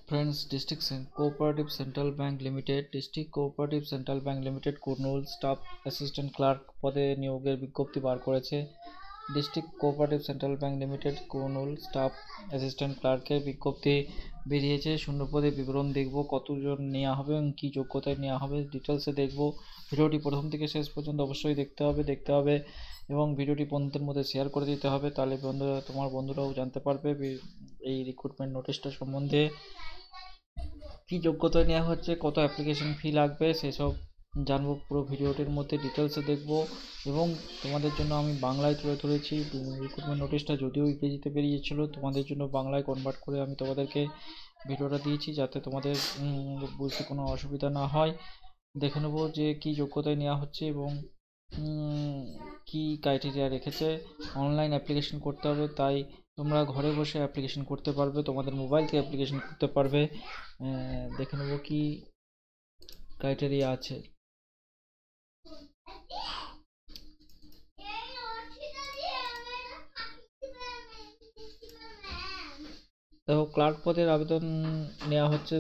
Friends, Cooperative Central Bank Limited, District Cooperative Central Bank Limited Kurnool staff assistant clerk পদে নিয়োগের বিজ্ঞপ্তি বার করেছে। District cooperative central bank limited Kurnool staff assistant ক্লার্কের বিজ্ঞপ্তি বেরিয়েছে। শূন্য পদে বিবরণ দেখব, কতজন নেওয়া হবে এবং কী যোগ্যতায় নেওয়া হবে ডিটেলসে দেখব। ভিডিওটি প্রথম থেকে শেষ পর্যন্ত অবশ্যই দেখতে হবে এবং ভিডিওটি বন্ধুদের মধ্যে শেয়ার করে দিতে হবে, তাহলে তোমার বন্ধুরাও জানতে পারবে এই রিক্রুটমেন্ট নোটিশটা সম্বন্ধে। কি যোগ্যতা নেওয়া হচ্ছে, কত অ্যাপ্লিকেশন ফি লাগবে, সেসব জানবো পুরো ভিডিওটির মধ্যে ডিটেলসে দেখব। এবং তোমাদের জন্য আমি বাংলায় তুলে ধরেছি রিক্রুটমেন্ট নোটিশটা, যদিও ইংরেজিতে বেরিয়েছিল, তোমাদের জন্য বাংলায় কনভার্ট করে আমি তোমাদেরকে ভিডিওটা দিয়েছি, যাতে তোমাদের বুঝতে কোনো অসুবিধা না হয়। দেখে নেবো যে কী যোগ্যতায় নেওয়া হচ্ছে এবং কি ক্রাইটেরিয়া রেখেছে। অনলাইন অ্যাপ্লিকেশন করতে হবে, তাই তোমরা ঘরে বসে অ্যাপ্লিকেশন করতে পারবে, তোমাদের মোবাইল থেকে অ্যাপ্লিকেশন করতে পারবে। দেখে নেবো কি ক্রাইটেরিয়া আছে। দেখো, ক্লার্ক পদের আবেদন নেওয়া হচ্ছে,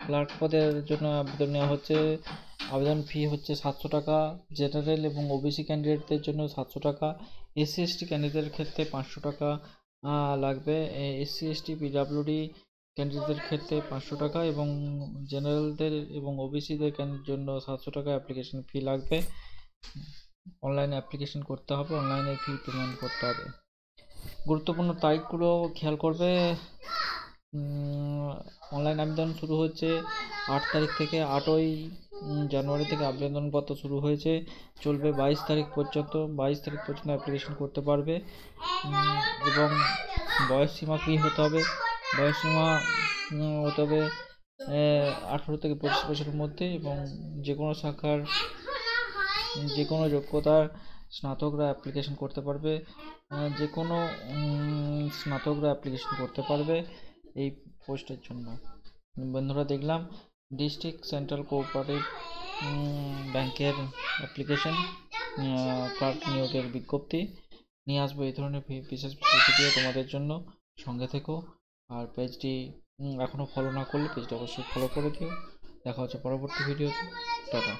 ক্লার্ক পদের জন্য আবেদন নেওয়া হচ্ছে। আবেদন ফি হচ্ছে 700 টাকা। জেনারেল এবং ওবিসি ক্যান্ডিডেটদের জন্য 700 টাকা। এসসি এসটি ক্যান্ডিডেটের ক্ষেত্রে 500 টাকা লাগবে। এসসি এসটি পিডাব্লিউডি ক্যান্ডিডেটদের ক্ষেত্রে 500 টাকা এবং জেনারেলদের এবং ওবিসিদের জন্য 700 টাকা অ্যাপ্লিকেশন ফি লাগবে। অনলাইনে অ্যাপ্লিকেশন করতে হবে, অনলাইনে ফি পেমেন্ট করতে হবে। গুরুত্বপূর্ণ তারিখগুলো খেয়াল করবে। অনলাইন আবেদন শুরু হচ্ছে 8 তারিখ থেকে। 8ই জানুয়ারি থেকে আবেদনপত্র শুরু হয়েছে, চলবে 22 তারিখ পর্যন্ত। 22 তারিখ পর্যন্ত অ্যাপ্লিকেশন করতে পারবে এবং বয়সসীমা কী হতে হবে, বয়সসীমা হতে হবে 18 থেকে 25 বছরের মধ্যে এবং যে কোনো শাখার যে কোনো যোগ্যতার স্নাতকরা অ্যাপ্লিকেশন করতে পারবে। যে কোনো স্নাতকরা অ্যাপ্লিকেশন করতে পারবে এই পোস্টের জন্য। বন্ধুরা, দেখলাম ডিস্ট্রিক্ট সেন্ট্রাল কোঅপারেটিভ ব্যাংকের অ্যাপ্লিকেশন ক্লার্ক নিয়োগের বিজ্ঞপ্তি নিয়ে আসবো। এই ধরনের বিশেষ ভিডিও তোমাদের জন্য, সঙ্গে থেকো। আর পেজটি এখনও ফলো না করলে পেজটা অবশ্যই ফলো করে দিও। দেখা হচ্ছে পরবর্তী ভিডিওতে। টাটা।